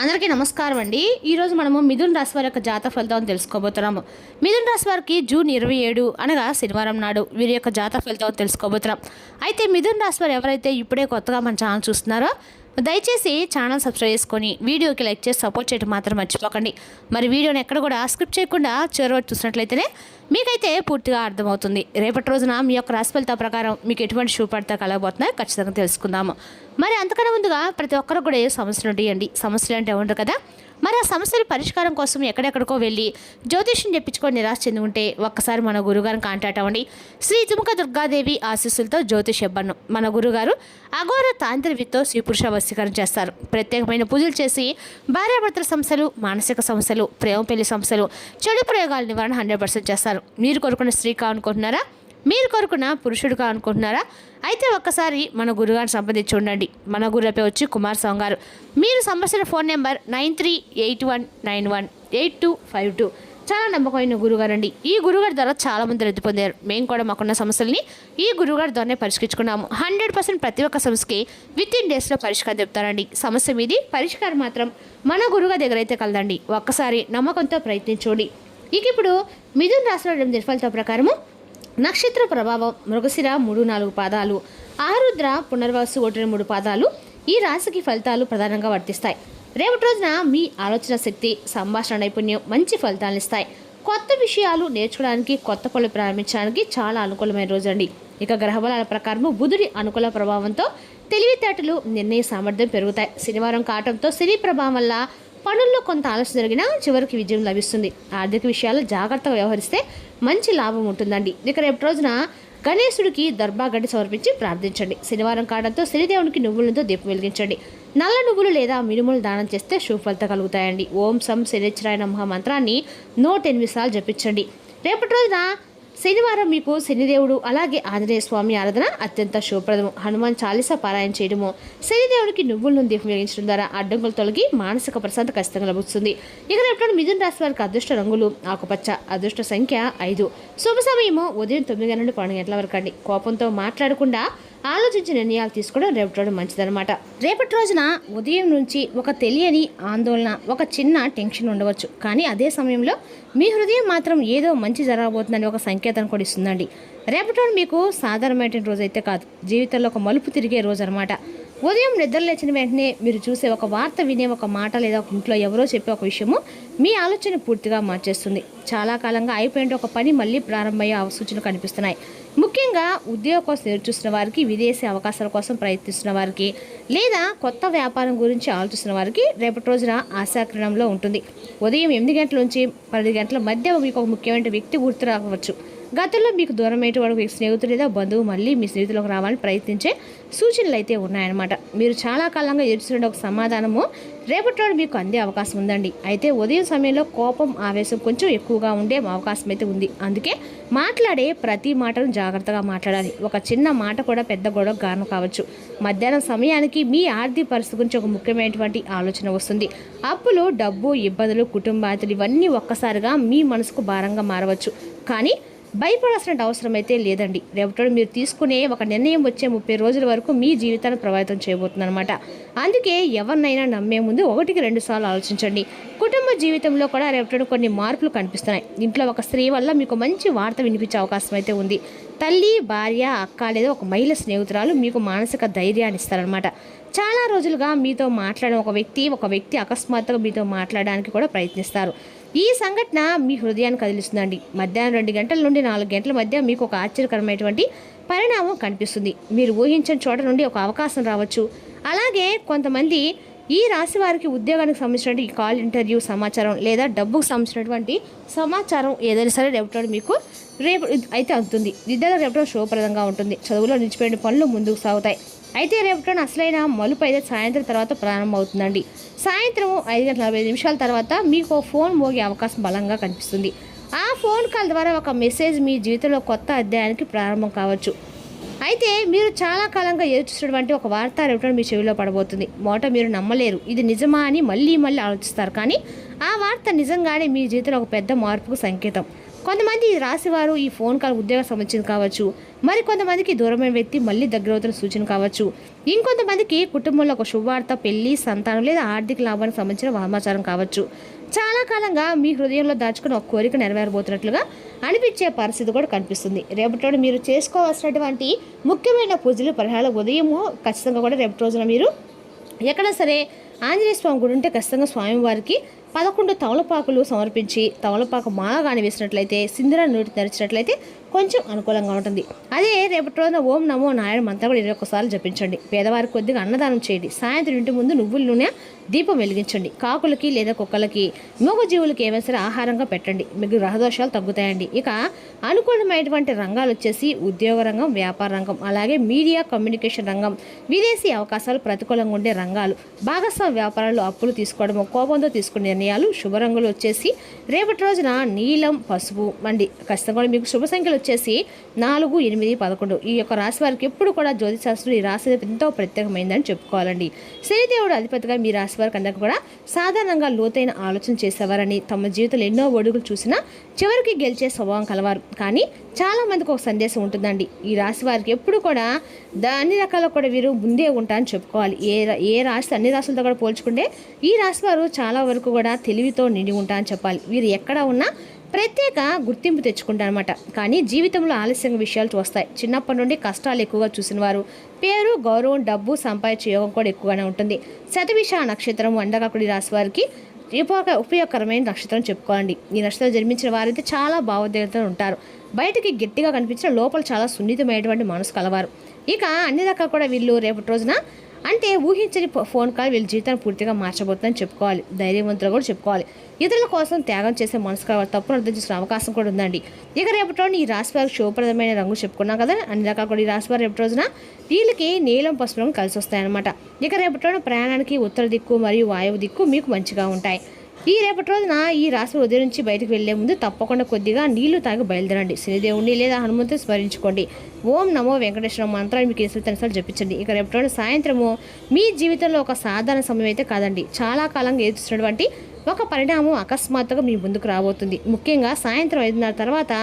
అందరికీ నమస్కారం అండి. ఈరోజు మనము మిథున్ రాశి వారి యొక్క జాతక ఫలితాలను తెలుసుకోబోతున్నాము. మిథున్ రాశి వారికి జూన్ 27 అనగా శనివారం నాడు వీరి యొక్క జాతక ఫలితాలను తెలుసుకోబోతున్నాం. అయితే మిథున్ రాశి వారు ఎవరైతే ఇప్పుడే కొత్తగా మన ఛానల్ చూస్తున్నారో దయచేసి ఛానల్ సబ్స్క్రైబ్ చేసుకొని వీడియోకి లైక్ చేసి సపోర్ట్ చేయడం మాత్రం మర్చిపోకండి. మరి వీడియోని ఎక్కడ కూడా స్క్రిప్ట్ చేయకుండా చివరి చూసినట్లయితేనే మీకైతే పూర్తిగా అర్థమవుతుంది. రేపటి రోజున మీ యొక్క రాశి ఫలితాల ప్రకారం మీకు ఎటువంటి శుభఫలితాలు కలగబోతున్నాయో ఖచ్చితంగా తెలుసుకుందాము. మరి అంతకన్నా ముందుగా ప్రతి ఒక్కరు కూడా ఏ సమస్యలు ఉంటాయండి. సమస్యలు అంటే ఉండరు కదా. మరి ఆ సమస్యల పరిష్కారం కోసం ఎక్కడెక్కడికో వెళ్ళి జ్యోతిష్యం చెప్పించుకొని నిరాశ చెంది ఉంటే ఒక్కసారి మన గురుగారిని కాంటాక్ట్ అవ్వండి. శ్రీ తుముక దుర్గాదేవి ఆశీస్సులతో జ్యోతిష్యబ్బన్ను మన గురుగారు అఘోర తాంత్రికతో స్త్రీ పురుష వశీకరణ చేస్తారు. ప్రత్యేకమైన పూజలు చేసి భార్యాభర్తల సమస్యలు, మానసిక సమస్యలు, ప్రేమ పెళ్లి సమస్యలు, చెడు ప్రయోగాల నివారణ 100% చేస్తారు. మీరు కోరుకున్న స్త్రీ కావాలనుకుంటున్నారా? మీరు కోరుకున్న పురుషుడు కావాలనుకుంటున్నారా? అయితే ఒక్కసారి మన గురుగారిని సంప్రదించి ఉండండి. మన గురుపై వచ్చి కుమార్ స్వామి గారు. మీరు సంబంధించిన ఫోన్ నెంబర్ 9381918252. చాలా నమ్మకమైన గురుగారు అండి. ఈ గురుగారి ద్వారా చాలామంది రద్దు పొందారు. మేము కూడా మాకున్న సమస్యల్ని ఈ గురుగారి ద్వారానే పరిష్కరించుకున్నాము. 100% ప్రతి ఒక్క సమస్యకి విత్-ఇన్ డేస్లో పరిష్కారం చెప్తారండి. సమస్య మీది, పరిష్కారం మాత్రం మన గురుగారి దగ్గర అయితే కలదండి. ఒక్కసారి నమ్మకంతో ప్రయత్నించండి. ఇప్పుడు మిథున్ రాశిలో 8 ఫలితాల ప్రకారము నక్షత్ర ప్రభావం మృగశిర 3-4 పాదాలు, ఆరుద్ర పునర్వసు 1-3 పాదాలు ఈ రాశికి ఫలితాలు ప్రధానంగా వర్తిస్తాయి. రేపటి రోజున మీ ఆలోచన శక్తి, సంభాషణ నైపుణ్యం మంచి ఫలితాలను ఇస్తాయి. కొత్త విషయాలు నేర్చుకోవడానికి, కొత్త పనులు ప్రారంభించడానికి చాలా అనుకూలమైన రోజు అండి. ఇక గ్రహబలాల ప్రకారము బుధుడి అనుకూల ప్రభావంతో తెలివితేటలు, నిర్ణయ సామర్థ్యం పెరుగుతాయి. శనివారం కావడంతో శని ప్రభావం వల్ల పనుల్లో కొంత ఆలస్యం జరిగినా చివరికి విజయం లభిస్తుంది. ఆర్థిక విషయాలు జాగ్రత్తగా వ్యవహరిస్తే మంచి లాభం ఉంటుందండి. ఇక రేపు రోజున గణేశుడికి దర్భాగడ్డి సమర్పించి ప్రార్థించండి. శనివారం కావడంతో శనిదేవునికి నువ్వులతో దీపం వెలిగించండి. నల్ల నువ్వులు లేదా మినుములు దానం చేస్తే శుభ ఫలితం కలుగుతాయండి. ఓం సం శనిశ్చరాయ నమః మంత్రాన్ని 108 సార్లు జపించండి. రేపటి రోజున శనివారం మీకు శనిదేవుడు అలాగే ఆంజనేయ స్వామి ఆరాధన అత్యంత శుభప్రదము. హనుమాన్ చాలీసా పారాయణ చేయడము, శనిదేవుడికి నువ్వులను దీపం వెలిగించడం ద్వారా అడ్డంకులు తొలగి మానసిక ప్రశాంతత ఖచ్చితంగా లభిస్తుంది. ఇక రేపు మిథున రాశి వారికి అదృష్ట రంగులు ఆకుపచ్చ, అదృష్ట సంఖ్య 5, శుభ సమయము ఉదయం 9 గంటల నుండి 12 గంటల వరకు అండి. కోపంతో మాట్లాడకుండా ఆలోచించి నిర్ణయాలు తీసుకోవడం రేపటి రోజు మంచిదన్నమాట. రేపటి రోజున ఉదయం నుంచి ఒక తెలియని ఆందోళన, ఒక చిన్న టెన్షన్ ఉండవచ్చు. కానీ అదే సమయంలో మీ హృదయం మాత్రం ఏదో మంచి జరగబోతుందని ఒక సంకేతం కూడా ఇస్తుందండి. రేపటి రోజు మీకు సాధారణమైన రోజు అయితే కాదు, జీవితంలో ఒక మలుపు తిరిగే రోజు అనమాట. ఉదయం నిద్ర లేచిన వెంటనే మీరు చూసే ఒక వార్త, వినే ఒక మాట లేదా ఒక ఇంట్లో ఎవరో చెప్పే ఒక విషయము మీ ఆలోచన పూర్తిగా మార్చేస్తుంది. చాలా కాలంగా అయిపోయిన ఒక పని మళ్ళీ ప్రారంభమయ్యే సూచనలు కనిపిస్తున్నాయి. ముఖ్యంగా ఉద్యోగం కోసం ఎదురుచూస్తున్న వారికి, విదేశీ అవకాశాల కోసం ప్రయత్నిస్తున్న వారికి, లేదా కొత్త వ్యాపారం గురించి ఆలోచిస్తున్న వారికి రేపటి రోజున ఆశాకిరణంలో ఉంటుంది. ఉదయం 8 గంటల నుంచి 10 గంటల మధ్య మీకు ఒక ముఖ్యమైన వ్యక్తి గుర్తు రావచ్చు. గతంలో మీకు దూరమైన వాడు స్నేహితుడు లేదా బంధువు మళ్ళీ మీ స్నేహితులకు రావాలని ప్రయత్నించే సూచనలు అయితే ఉన్నాయన్నమాట. మీరు చాలా కాలంగా ఎదుర్కొన్న ఒక సమాధానము రేపటి రోజు మీకు అందే అవకాశం ఉందండి. అయితే ఉదయం సమయంలో కోపం, ఆవేశం కొంచెం ఎక్కువగా ఉండే అవకాశం అయితే ఉంది. అందుకే మాట్లాడే ప్రతి మాటను జాగ్రత్తగా మాట్లాడాలి. ఒక చిన్న మాట కూడా పెద్ద గొడవ కారణం కావచ్చు. మధ్యాహ్నం సమయానికి మీ ఆర్థిక పరిస్థితి గురించి ఒక ముఖ్యమైనటువంటి ఆలోచన వస్తుంది. అప్పులు, డబ్బు, ఇబ్బందులు, కుటుంబ బాధ్యతలు ఇవన్నీ ఒక్కసారిగా మీ మనసుకు భారంగా మారవచ్చు. కానీ భయపడాల్సిన అవసరం అయితే లేదండి. రేపటి మీరు తీసుకునే ఒక నిర్ణయం వచ్చే 30 రోజుల వరకు మీ జీవితాన్ని ప్రభావితం చేయబోతుంది అనమాట. అందుకే ఎవరినైనా నమ్మే ముందు 1-2 సార్లు ఆలోచించండి. కుటుంబ జీవితంలో కూడా రేపటి కొన్ని మార్పులు కనిపిస్తున్నాయి. ఇంట్లో ఒక స్త్రీ వల్ల మీకు మంచి వార్త వినిపించే అవకాశం అయితే ఉంది. తల్లి, భార్య, అక్క లేదా ఒక మహిళ స్నేహితురాలు మీకు మానసిక ధైర్యాన్ని ఇస్తారనమాట. చాలా రోజులుగా మీతో మాట్లాడిన ఒక వ్యక్తి అకస్మాత్తుగా మీతో మాట్లాడడానికి కూడా ప్రయత్నిస్తారు. ఈ సంఘటన మీ హృదయాన్ని కదిలిస్తుందండి. మధ్యాహ్నం 2 గంటల నుండి 4 గంటల మధ్య మీకు ఒక ఆశ్చర్యకరమైనటువంటి పరిణామం కనిపిస్తుంది. మీరు ఊహించిన చోట నుండి ఒక అవకాశం రావచ్చు. అలాగే కొంతమంది ఈ రాశి వారికి ఉద్యోగానికి సంబంధించినటువంటి కాల్ ఇంటర్వ్యూ సమాచారం లేదా డబ్బుకు సంబంధించినటువంటి సమాచారం ఏదైనా సరే రేపటి మీకు రేపు అయితే అందుతుంది. విద్యలో రేపటి శుభప్రదంగా ఉంటుంది. చదువులో నిలిచిపోయిన పనులు ముందుకు సాగుతాయి. అయితే రేపటి అసలైన మలుపు అయితే సాయంత్రం తర్వాత ప్రారంభమవుతుందండి. సాయంత్రం 5:45 తర్వాత మీకు ఫోన్ మోగే అవకాశం బలంగా కనిపిస్తుంది. ఆ ఫోన్ కాల్ ద్వారా ఒక మెసేజ్ మీ జీవితంలో కొత్త అధ్యాయానికి ప్రారంభం కావచ్చు. అయితే మీరు చాలా కాలంగా ఎదురుచూసినటువంటి ఒక వార్త రేపటి మీ చెవిలో పడబోతుంది. మొదట మీరు నమ్మలేరు, ఇది నిజమా అని మళ్ళీ ఆలోచిస్తారు. కానీ ఆ వార్త నిజంగానే మీ జీవితంలో ఒక పెద్ద మార్పుకు సంకేతం. కొంతమంది ఈ రాశి వారు ఈ ఫోన్ కాల్ ఉద్యోగం సంబంధించింది కావచ్చు, మరి కొంతమందికి దూరమైన వ్యక్తి మళ్ళీ దగ్గరవుతున్న సూచన కావచ్చు, ఇంకొంతమందికి కుటుంబంలో ఒక శుభవార్త, పెళ్లి, సంతానం లేదా ఆర్థిక లాభానికి సంబంధించిన సమాచారం కావచ్చు. చాలా కాలంగా మీ హృదయంలో దాచుకున్న ఒక కోరిక నెరవేరబోతున్నట్లుగా అనిపించే పరిస్థితి కూడా కనిపిస్తుంది. రేపటి మీరు చేసుకోవాల్సినటువంటి ముఖ్యమైన పూజలు, పరిహారాలు ఉదయము ఖచ్చితంగా కూడా రేపటి రోజున మీరు ఎక్కడ సరే ఆంజనేయ స్వామి గుడి ఉంటే ఖచ్చితంగా స్వామివారికి 11 తమలపాకులు సమర్పించి తమలపాకు మాల కానీ వేసినట్లయితే, సింధూరాన్ని నోటి తెరిచినట్లయితే కొంచెం అనుకూలంగా ఉంటుంది. అదే రేపటి రోజున ఓం నమో నారాయణ మంత్రం కూడా 21 సార్లు జపించండి. పేదవారికి కొద్దిగా అన్నదానం చేయండి. సాయంత్రం ఇంటి ముందు నువ్వుల నూనె దీపం వెలిగించండి. కాకులకి లేదా కుక్కలకి, మూగజీవులకి ఏమైనా సరే ఆహారంగా పెట్టండి. మీకు గ్రహదోషాలు తగ్గుతాయండి. ఇక అనుకూలమైనటువంటి రంగాలు వచ్చేసి ఉద్యోగ రంగం, వ్యాపార రంగం, అలాగే మీడియా కమ్యూనికేషన్ రంగం, విదేశీ అవకాశాలు ప్రతికూలంగా ఉండే రంగాలు, భాగస్వామ్య వ్యాపారాలు, అప్పులు తీసుకోవడము, కోపంతో తీసుకునే నిర్ణయాలు. శుభ రంగులు వచ్చేసి రేపటి రోజున నీలం, పసుపు అండి. ఖచ్చితంగా కూడా మీకు శుభ సంఖ్యలు వచ్చేసి 4, 8, 11. ఈ యొక్క రాశి వారికి ఎప్పుడు కూడా జ్యోతిశాస్త్రం ఈ రాశి ఎంతో ప్రత్యేకమైందని చెప్పుకోవాలండి. శనిదేవుడు అధిపతిగా మీ రాశి వారికి అందరికీ కూడా సాధారణంగా లోతైన ఆలోచన చేసేవారని, తమ జీవితంలో ఎన్నో ఒడుగులు చూసినా చివరికి గెలిచే స్వభావం కలవారు. కానీ చాలా మందికి ఒక సందేశం ఉంటుందండి. ఈ రాశి వారికి ఎప్పుడు కూడా అన్ని రకాల కూడా వీరు ముందే ఉంటారని చెప్పుకోవాలి. ఏ రాశి అన్ని రాశులతో కూడా పోల్చుకుంటే ఈ రాశి వారు చాలా వరకు కూడా తెలివితో నిండి ఉంటారని చెప్పాలి. వీరు ఎక్కడ ఉన్నా ప్రత్యేక గుర్తింపు తెచ్చుకుంటారనమాట. కానీ జీవితంలో ఆలస్యంగా విషయాలు చూస్తాయి. చిన్నప్పటి నుండి కష్టాలు ఎక్కువగా చూసిన వారు పేరు, గౌరవం, డబ్బు సంపాదించే యోగం కూడా ఎక్కువగానే ఉంటుంది. శతభిష నక్షత్రం అండకాకుడి రాశి వారికి ఉపయోగకరమైన నక్షత్రం చెప్పుకోవాలండి. ఈ నక్షత్రం జన్మించిన వారైతే చాలా భావోద్వేగంతో ఉంటారు. బయటికి గట్టిగా కనిపించిన లోపల చాలా సున్నితమైనటువంటి మనసు కలవారు. ఇక అన్ని రకాలు కూడా వీళ్ళు రేపటి రోజున అంటే ఊహించని ఫోన్ కాల్ వీళ్ళ జీవితాన్ని పూర్తిగా మార్చబోతుందని చెప్పుకోవాలి. ధైర్యవంతులు కూడా చెప్పుకోవాలి. ఇతరుల కోసం త్యాగం చేసే మనసు కావాలి. తప్పును అర్థం చేసుకునే అవకాశం కూడా ఉందండి. ఇక రేపటి రోజున ఈ రాశి వారికి శుభప్రదమైన రంగు చెప్పుకున్నాం కదా. అన్ని రకాలు కూడా ఈ రాశి వారు రేపటి రోజున వీళ్ళకి నీలం, పసుపు రంగు కలిసి వస్తాయన్నమాట. ఇక రేపటి రోజున ప్రయాణానికి ఉత్తర దిక్కు మరియు వాయువు దిక్కు మీకు మంచిగా ఉంటాయి. ఈ రేపటి రోజున ఈ రాశి ఉదయం నుంచి బయటకు వెళ్లే ముందు తప్పకుండా కొద్దిగా నీళ్లు తాగి బయలుదేరండి. శనిదేవుని లేదా హనుమంతుని స్మరించుకోండి. ఓం నమో వెంకటేశ్వర మంత్రాన్ని మీకు 20 సార్లు జపించండి. ఇక రేపటి రోజున సాయంత్రము మీ జీవితంలో ఒక సాధారణ సమయం అయితే కాదండి. చాలా కాలంగా ఎదురుస్తున్నటువంటి ఒక పరిణామం అకస్మాత్తుగా మీ ముందుకు రాబోతుంది. ముఖ్యంగా సాయంత్రం 5:30 తర్వాత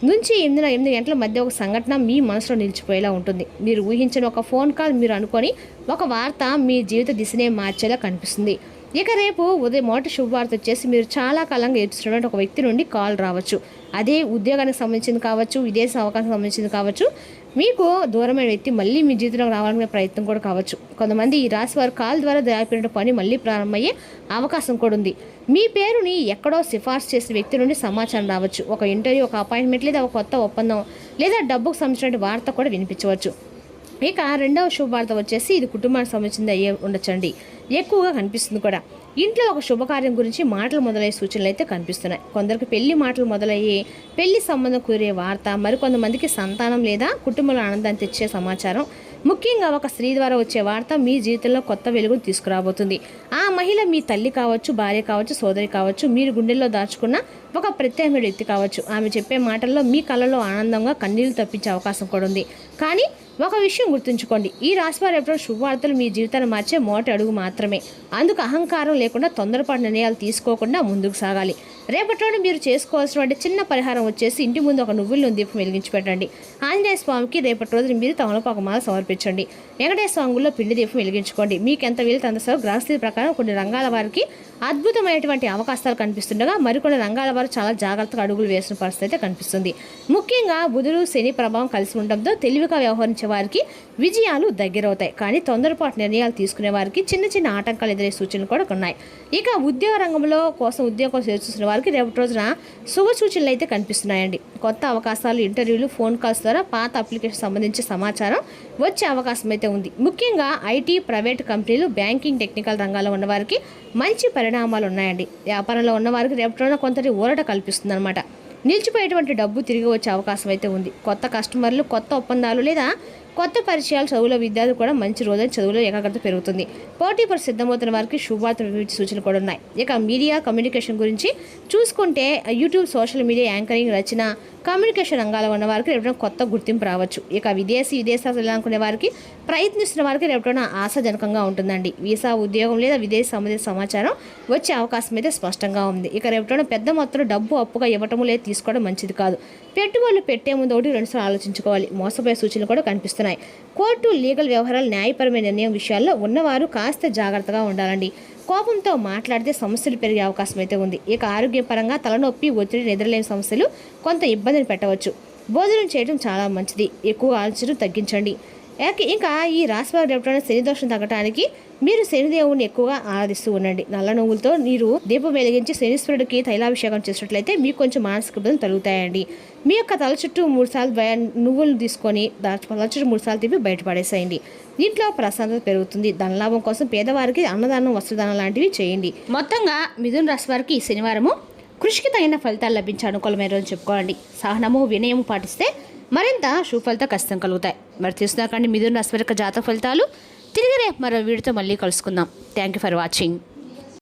నుంచి 8 గంటల మధ్య ఒక సంఘటన మీ మనసులో నిలిచిపోయేలా ఉంటుంది. మీరు ఊహించిన ఒక ఫోన్ కాల్, మీరు అనుకొని ఒక వార్త మీ జీవిత దిశనే మార్చేలా కనిపిస్తుంది. ఇక రేపు ఉదయం మొదటి శుభవార్త వచ్చేసి మీరు చాలా కాలంగా ఎదురుస్తున్నటువంటి ఒక వ్యక్తి నుండి కాల్ రావచ్చు. అదే ఉద్యోగానికి సంబంధించింది కావచ్చు, విదేశీ అవకాశం సంబంధించింది కావచ్చు, మీకు దూరమైన వ్యక్తి మళ్ళీ మీ జీవితంలోకి రావాలనే ప్రయత్నం కూడా కావచ్చు. కొంతమంది ఈ రాశి వారు కాల్ ద్వారా దాపిన పని మళ్ళీ ప్రారంభమయ్యే అవకాశం కూడా ఉంది. మీ పేరుని ఎక్కడో సిఫార్సు చేసిన వ్యక్తి నుండి సమాచారం రావచ్చు. ఒక ఇంటర్వ్యూ, ఒక అపాయింట్మెంట్ లేదా ఒక కొత్త ఒప్పందం లేదా డబ్బుకు సంబంధించిన వార్త కూడా వినిపించవచ్చు. ఇక రెండవ శుభవార్త వచ్చేసి ఇది కుటుంబానికి సంబంధించింది అయ్యే ఉండొచ్చండి. ఎక్కువగా కనిపిస్తుంది కూడా. ఇంట్లో ఒక శుభకార్యం గురించి మాటలు మొదలయ్యే సూచనలు అయితే కనిపిస్తున్నాయి. కొందరికి పెళ్లి మాటలు మొదలయ్యే పెళ్లి సంబంధం కుదిరే వార్త, మరికొంతమందికి సంతానం లేదా కుటుంబంలో ఆనందాన్ని తెచ్చే సమాచారం. ముఖ్యంగా ఒక స్త్రీ ద్వారా వచ్చే వార్త మీ జీవితంలో కొత్త వెలుగును తీసుకురాబోతుంది. ఆ మహిళ మీ తల్లి కావచ్చు, భార్య కావచ్చు, సోదరి కావచ్చు, మీరు గుండెల్లో దాచుకున్న ఒక ప్రత్యేకమైన వ్యక్తి కావచ్చు. ఆమె చెప్పే మాటల్లో మీ కళ్ళలో ఆనందంగా కన్నీళ్లు తప్పించే అవకాశం కూడా ఉంది. కానీ ఒక విషయం గుర్తుంచుకోండి, ఈ రాశివారు ఎప్పుడో శుభవార్తలు మీ జీవితాన్ని మార్చే మొదటి అడుగు మాత్రమే. అందుకు అహంకారం లేకుండా తొందరపాటు నిర్ణయాలు తీసుకోకుండా ముందుకు సాగాలి. రేపటిలోనే మీరు చేసుకోవాల్సిన చిన్న పరిహారం వచ్చేసి ఇంటి ముందు ఒక నువ్వుల దీపం వెలిగించి పెట్టండి. ఆంజనేయ స్వామికి రేపటి రోజున మీరు తమలపాకు మాల సమర్పించండి. వెంకటేశ్వర స్వామిలో పిండి దీపం వెలిగించుకోండి. మీకు ఎంత వీలు అంత సార్ గ్రహస్థితి ప్రకారం కొన్ని రంగాల వారికి అద్భుతమైనటువంటి అవకాశాలు కనిపిస్తుండగా మరికొన్ని రంగాల వారు చాలా జాగ్రత్తగా అడుగులు వేసిన పరిస్థితి అయితే కనిపిస్తుంది. ముఖ్యంగా బుధుడు, శని ప్రభావం కలిసి ఉండడంతో తెలివిగా వ్యవహరించే వారికి విజయాలు దగ్గరవుతాయి. కానీ తొందరపాటు నిర్ణయాలు తీసుకునే వారికి చిన్న చిన్న ఆటంకాలు ఎదురే సూచనలు కూడా ఉన్నాయి. ఇక ఉద్యోగ రంగంలో ఉద్యోగం కోసం చూసిన వారికి రేపటి రోజున శుభ సూచనలు అయితే కనిపిస్తున్నాయండి. కొత్త అవకాశాలు, ఇంటర్వ్యూలు, ఫోన్ కాల్స్ ద్వారా పాత అప్లికేషన్ సంబంధించి సమాచారం వచ్చే అవకాశం అయితే ఉంది. ముఖ్యంగా ఐటీ, ప్రైవేట్ కంపెనీలు, బ్యాంకింగ్, టెక్నికల్ రంగాల్లో ఉన్న వారికి మంచి పరిణామాలు ఉన్నాయండి. వ్యాపారంలో ఉన్న వారికి రేపటి రోజున కొంతటి ఊరట కల్పిస్తుంది అనమాట. నిలిచిపోయేటువంటి డబ్బు తిరిగి వచ్చే అవకాశం అయితే ఉంది. కొత్త కస్టమర్లు, కొత్త ఒప్పందాలు లేదా కొత్త పరిచయాలు, చదువులో విద్యార్థులు కూడా మంచి రోజున చదువులో ఏకాగ్రత పెరుగుతుంది. పోటీ పరీక్ష సిద్ధమవుతున్న వారికి శుభవార్తలు సూచనలు కూడా ఉన్నాయి. ఇక మీడియా కమ్యూనికేషన్ గురించి చూసుకుంటే యూట్యూబ్, సోషల్ మీడియా యాంకరింగ్, రచన, కమ్యూనికేషన్ రంగాల్లో ఉన్న వారికి రేపటిన కొత్త గుర్తింపు రావచ్చు. ఇక విదేశాలు వెళ్ళాలనుకునే వారికి ప్రయత్నిస్తున్న వారికి రేపటిన ఆశాజనకంగా ఉంటుందండి. వీసా, ఉద్యోగం లేదా విదేశీ సంబంధిత సమాచారం వచ్చే అవకాశం అయితే స్పష్టంగా ఉంది. ఇక రేపటిన పెద్ద మొత్తంలో డబ్బు అప్పుగా ఇవ్వటం లేదా తీసుకోవడం మంచిది కాదు. పెట్టుబడులు పెట్టే ముందు ఒకటి 2 సార్లు ఆలోచించుకోవాలి. మోసపోయే సూచనలు కూడా కనిపిస్తున్నాయి. కోర్టు, లీగల్ వ్యవహారాలు, న్యాయపరమైన నిర్ణయం విషయాల్లో ఉన్నవారు కాస్త జాగ్రత్తగా ఉండాలండి. కోపంతో మాట్లాడితే సమస్యలు పెరిగే అవకాశం అయితే ఉంది. ఇక ఆరోగ్యపరంగా తలనొప్పి, ఒత్తిడి, నిద్రలేని సమస్యలు కొంత ఇబ్బందిని పెట్టవచ్చు. భోజనం చేయడం చాలా మంచిది. ఎక్కువ ఆలోచన తగ్గించండి. ఇంకా ఈ రాశి వారి రేపటిన శని దోషం తగ్గడానికి మీరు శనిదేవుని ఎక్కువగా ఆరాధిస్తూ ఉండండి. నల్ల నువ్వులతో మీరు దీపం వెలిగించి శనీశ్వరుడికి తైలాభిషేకం చేసినట్లయితే మీకు కొంచెం మానసిక ఇబ్బందులు తగ్గుతాయండి. మీ యొక్క తల చుట్టూ 3 సార్లు నువ్వులు తీసుకొని తల చుట్టూ 3 సార్లు తిప్పి బయటపడేసేయండి. దీంట్లో ప్రశాంతత పెరుగుతుంది. ధనలాభం కోసం పేదవారికి అన్నదానం, వస్త్రదానం లాంటివి చేయండి. మొత్తంగా మిథున రాశి వారికి ఈ శనివారము కృషికి తగిన ఫలితాలు లభించే అనుకూలమైన రోజు చెప్పుకోండి. సహనము, వినయము పాటిస్తే మరింత సుఫలిత కష్టం కలుగుతాయి. మరి చూస్తున్నాకండి మిథున రాశి వారి జాతక ఫలితాలు. తిరిగి రేపు మరో వీడియోతో మళ్ళీ కలుసుకుందాం. Thank you for watching.